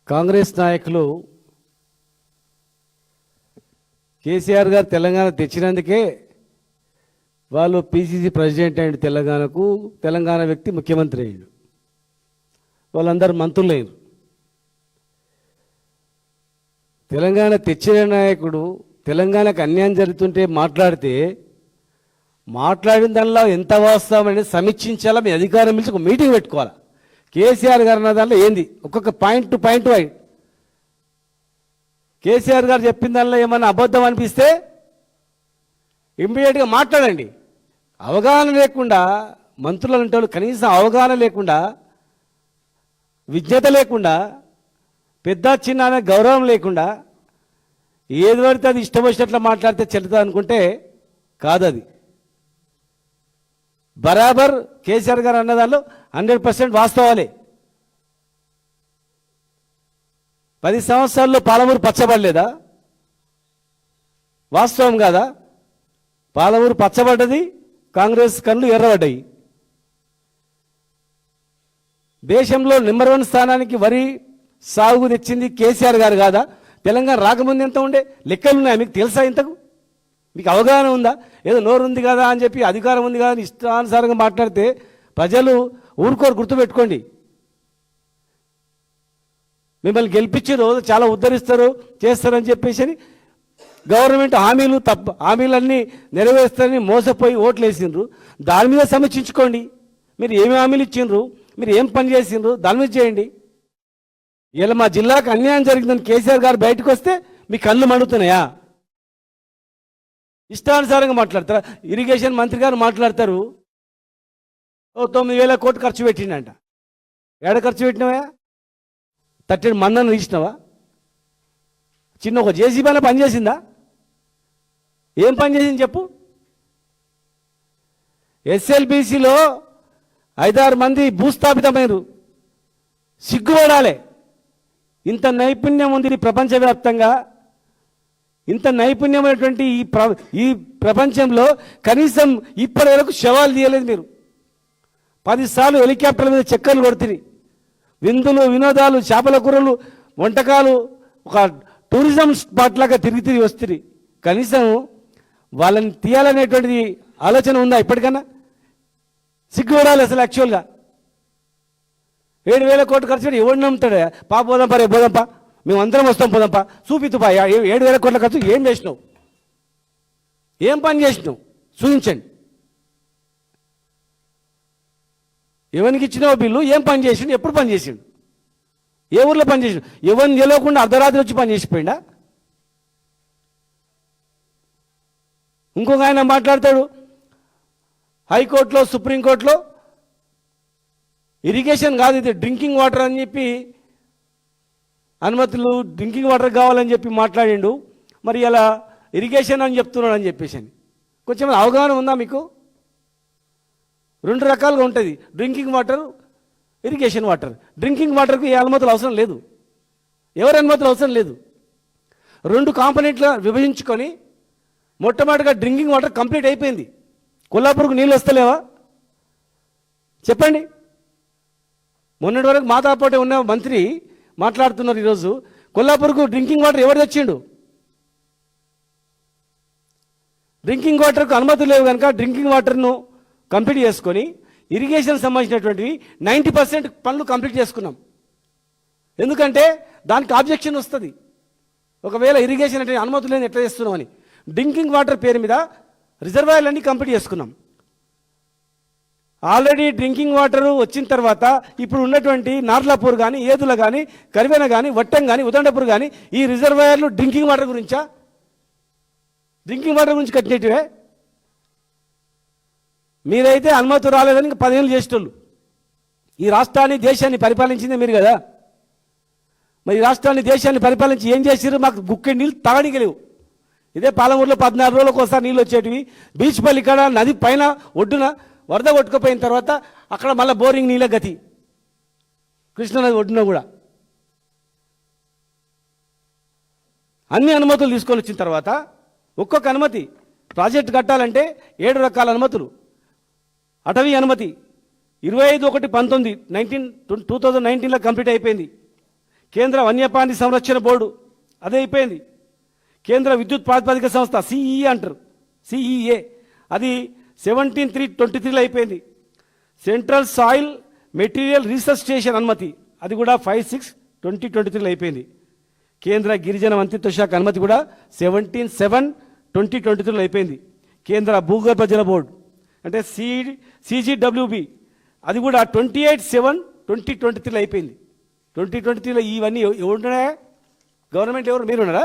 కాంగ్రెస్ నాయకులు కేసీఆర్ గారు తెలంగాణ తెచ్చినందుకే వాళ్ళు పిసిసి ప్రెసిడెంట్ అయ్యాడు తెలంగాణకు. తెలంగాణ వ్యక్తి ముఖ్యమంత్రి అయ్యాడు. వాళ్ళందరూ మంత్రులయ్యారు. తెలంగాణ తెచ్చిన నాయకుడు తెలంగాణకు అన్యాయం జరుగుతుంటే మాట్లాడిన దానిలో ఎంత వాస్తవం అనేది సమీక్షించాలా. మీ అధికారం మించి ఒక మీటింగ్ పెట్టుకోవాలా. కేసీఆర్ గారు అన్న దానిలో ఏంది ఒక్కొక్క point to point wide KCR గారు చెప్పిన దానిలో ఏమన్నా అబద్ధం అనిపిస్తే ఇమ్మీడియట్గా మాట్లాడండి. అవగాహన లేకుండా మంత్రులు అంటే కనీసం అవగాహన లేకుండా, విజ్ఞత లేకుండా, పెద్ద చిన్న అనే గౌరవం లేకుండా ఏది పడితే అది ఇష్టం వచ్చినట్లు మాట్లాడితే చెల్లుతుంది అనుకుంటే కాదు. అది బరాబర్ కేసీఆర్ గారు అన్నదాల్లో 100% వాస్తవాలే. 10 సంవత్సరాల్లో పాలమూరు పచ్చబడలేదా? వాస్తవం కాదా? పాలమూరు పచ్చబడ్డది, కాంగ్రెస్ కళ్ళు ఎర్రబడ్డాయి. దేశంలో నెంబర్ 1 స్థానానికి వరి సాగు తెచ్చింది కేసీఆర్ గారు కాదా? తెలంగాణ రాకముందు ఎంత ఉండే లెక్కలు ఉన్నాయి మీకు తెలుసా? ఇంతకు మీకు అవగాహన ఉందా? ఏదో నోరు ఉంది కదా అని చెప్పి, అధికారం ఉంది కదా అని ఇష్టానుసారంగా మాట్లాడితే ప్రజలు ఊరుకోరు. గుర్తుపెట్టుకోండి, మిమ్మల్ని గెలిపించే రోజు చాలా ఉద్ధరిస్తారు చేస్తారని చెప్పేసి గవర్నమెంట్ హామీలన్నీ నెరవేరుస్తారని మోసపోయి ఓట్లు వేసిండ్రు. దాని మీద సమీక్షించుకోండి. మీరు ఏమి హామీలు ఇచ్చిండ్రు, మీరు ఏం పని చేసిండ్రు, దాని మీద చేయండి. ఇలా మా జిల్లాకు అన్యాయం జరిగిందని కేసీఆర్ గారు బయటకు వస్తే మీ కళ్ళు మండుతున్నాయా? ఇష్టానుసారంగా మాట్లాడతారా? ఇరిగేషన్ మంత్రి గారు మాట్లాడతారు, 9,000 కోట్లు ఖర్చు పెట్టిండంట. ఏడ ఖర్చు పెట్టినావా? 30 మందను తీసినావా? చిన్న ఒక జేసీబీ అయినా పనిచేసిందా? ఏం పని చేసింది చెప్పు. ఎస్ఎల్బీసీలో 5-6 మంది భూస్థాపితమైనరు. సిగ్గుపడాలి. ఇంత నైపుణ్యం ఉంది ప్రపంచవ్యాప్తంగా. ఇంత నైపుణ్యమైనటువంటి ఈ ప్రపంచంలో కనీసం ఇప్పటి వరకు శవాలు తీయలేదు మీరు. 10 సార్లు హెలికాప్టర్ల మీద చక్కర్లు కొడుతుంది. విందులు, వినోదాలు, చేపల కూరలు, వంటకాలు, ఒక టూరిజం స్పాట్ లాగా తిరిగి వస్తుంది. కనీసం వాళ్ళని తీయాలనేటువంటిది ఆలోచన ఉందా ఇప్పటికన్నా? సిగ్గుపడాలి అసలు. యాక్చువల్గా 7,000 కోట్లు ఖర్చు పెట్టి ఎవరిని నమ్ముతాడా? పోదాంపా, రేపు పోదాంపా, మేము అందరం వస్తాం, పోదాంపా, చూపితుపా. 7,000 కోట్ల ఖర్చు ఏం చేసినావు? ఏం పని చేసినావు? చూపించండి. ఎవరికి ఇచ్చినావు బిల్లు? ఏం పని చేసిండు? ఎప్పుడు పని చేసిండు? ఏ ఊర్లో పని చేసిండు? ఎవరిని గెలవకుండా అర్ధరాత్రి వచ్చి పని చేసిపోయిందా? ఇంకొక ఆయన మాట్లాడతాడు, హైకోర్టులో, సుప్రీంకోర్టులో ఇరిగేషన్ కాదు ఇది డ్రింకింగ్ వాటర్ అని చెప్పి అనుమతులు, డ్రింకింగ్ వాటర్ కావాలని చెప్పి మాట్లాడిండు. మరి ఇలా ఇరిగేషన్ అని చెప్తున్నాడు అని చెప్పేసి కొంచెం అవగాహన ఉందా మీకు? 2 రకాలుగా ఉంటుంది, drinking water, irrigation water. Drinking వాటర్కు ఏ అనుమతులు అవసరం లేదు, ఎవరి అనుమతులు అవసరం లేదు. 2 కాంపోనెంట్ల విభజించుకొని మొట్టమొదటిగా డ్రింకింగ్ వాటర్ కంప్లీట్ అయిపోయింది. కొల్లాపూర్కు నీళ్ళు వస్తలేవా చెప్పండి? మొన్నటి వరకు మాతాపోటే ఉన్న మంత్రి మాట్లాడుతున్నారు. ఈరోజు కొల్లాపూర్కు డ్రింకింగ్ వాటర్ ఎవరు తెచ్చిండు? డ్రింకింగ్ వాటర్కు అనుమతులు లేవు కనుక డ్రింకింగ్ వాటర్ను కంప్లీట్ చేసుకొని ఇరిగేషన్ సంబంధించినటువంటివి 90% పనులు కంప్లీట్ చేసుకున్నాం. ఎందుకంటే దానికి ఆబ్జెక్షన్ వస్తుంది. ఒకవేళ ఇరిగేషన్ అంటే అనుమతులు లేని ఎట్లా చేస్తున్నాం అని. డ్రింకింగ్ వాటర్ పేరు మీద రిజర్వాయర్లన్నీ కంప్లీట్ చేసుకున్నాం. ఆల్రెడీ డ్రింకింగ్ వాటర్ వచ్చిన తర్వాత ఇప్పుడు ఉన్నటువంటి నార్లాపూర్ కానీ, ఏదుల కానీ, కరివెన కానీ, వట్టం కానీ, ఉదండపూర్ కానీ ఈ రిజర్వాయర్లు డ్రింకింగ్ వాటర్ గురించా? డ్రింకింగ్ వాటర్ గురించి కట్టినట్టువే. మీరైతే అనుమతి రాలేదని 10 ఏళ్ళు చేసేటోళ్ళు. ఈ రాష్ట్రాన్ని, దేశాన్ని పరిపాలించిందే మీరు కదా. మరి ఈ రాష్ట్రాన్ని, దేశాన్ని పరిపాలించి ఏం చేసారు? మాకు గుక్కె నీళ్ళు తాగడానికి లేవు. ఇదే పాలమూరులో 14 రోజులకు ఒకసారి నీళ్ళు వచ్చేటివి. బీచ్ పల్లి ఇక్కడ నది పైన ఒడ్డున వరద కొట్టుకుపోయిన తర్వాత అక్కడ మళ్ళీ బోరింగ్ నీళ్ళ గతి. కృష్ణానది ఒడ్డున కూడా అన్ని అనుమతులు తీసుకొని వచ్చిన తర్వాత ఒక్కొక్క అనుమతి, ప్రాజెక్టు కట్టాలంటే 7 రకాల అనుమతులు. అటవీ అనుమతి 25/1/19 2019లో కంప్లీట్ అయిపోయింది. కేంద్ర వన్యప్రాణి సంరక్షణ బోర్డు అదే అయిపోయింది. కేంద్ర విద్యుత్ ప్రాతిపదిక సంస్థ సిఈఏ అంటారు, సిఈఏ అది 17/3/23లో అయిపోయింది. Central soil material research station అనుమతి అది కూడా 5/6/2023లో అయిపోయింది. కేంద్ర గిరిజన మంత్రిత్వ శాఖ అనుమతి కూడా 17/7/2023లో అయిపోయింది. కేంద్ర భూగర్భ జల బోర్డు అంటే CGWB అది కూడా 28/7/2023లో అయిపోయింది. 2023లో ఇవన్నీ ఎవరున్నారా? గవర్నమెంట్ ఎవరు? మీరున్నారా?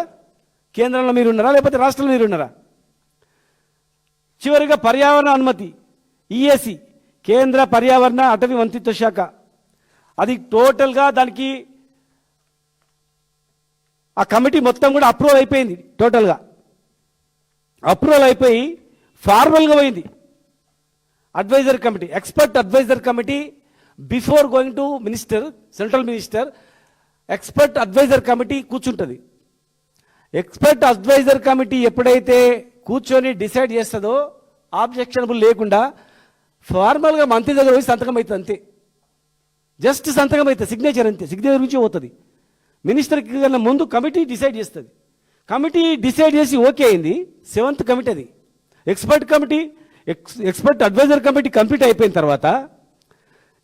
కేంద్రంలో మీరున్నారా లేకపోతే రాష్ట్రంలో మీరున్నారా? చివరిగా పర్యావరణ అనుమతి ఈఏసి కేంద్ర పర్యావరణ అటవీ మంత్రిత్వ శాఖ అది టోటల్గా దానికి ఆ కమిటీ మొత్తం కూడా అప్రూవల్ అయిపోయింది. టోటల్గా అప్రూవల్ అయిపోయి ఫార్మల్గా పోయింది. Advisor committee, expert advisor committee before going to minister, central minister expert advisor committee కూర్చుంటుంది. ఎక్స్పర్ట్ అడ్వైజర్ కమిటీ ఎప్పుడైతే కూర్చొని డిసైడ్ చేస్తుందో ఆబ్జెక్షనబుల్ లేకుండా ఫార్మల్గా మంత్రి దగ్గర పోయి సంతకం అవుతుంది అంతే. జస్ట్ సంతకం అవుతుంది, సిగ్నేచర్ అంతే, సిగ్నేచర్ నుంచి పోతుంది. మినిస్టర్కి కన్నా ముందు కమిటీ డిసైడ్ చేస్తుంది. కమిటీ డిసైడ్ చేసి ఓకే అయింది. 7th కమిటీ అది expert committee, expert advisor committee complete అయిపోయిన తర్వాత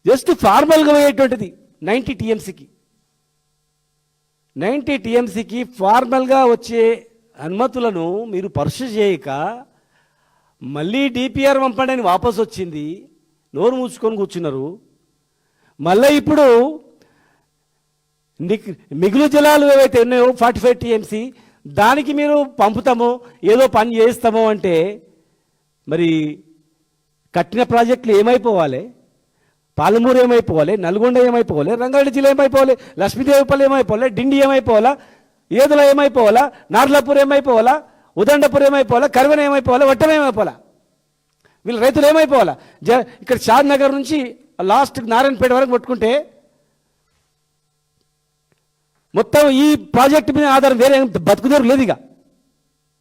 జస్ట్ ఫార్మల్గా పోయేటువంటిది 90 TMCకి. 90 TMCకి ఫార్మల్గా వచ్చే అనుమతులను మీరు పర్సూ చేయక మళ్ళీ డిపిఆర్ పంపడానికి వాపసు వచ్చింది. నోరు మూసుకొని కూర్చున్నారు. మళ్ళీ ఇప్పుడు మిగులు జలాలు ఏవైతే ఉన్నాయో 45 TMC దానికి మీరు పంపుతామో ఏదో పని చేస్తామో అంటే మరి కట్టిన ప్రాజెక్టులు ఏమైపోవాలి? పాలమూరు ఏమైపోవాలి? నల్గొండ ఏమైపోవాలి? రంగారెడ్డి జిల్లా ఏమైపోవాలి? లక్ష్మీదేవిపల్లి ఏమైపోవాలి? డిండి ఏమైపోవాలా? ఏదుల ఏమైపోవాలా? నార్లాపూర్ ఏమైపోవాలా? ఉదండపూర్ ఏమైపోవాలా? కరివెన ఏమైపోవాలా? వట్టం ఏమైపోవాలా? వీళ్ళు రైతులు ఏమైపోవాలా? ఇక్కడ షాద్ నగర్ నుంచి లాస్ట్ నారాయణపేట వరకు పట్టుకుంటే మొత్తం ఈ ప్రాజెక్టు మీద ఆధారం వేరే బతుకుదేరు లేదు. ఇక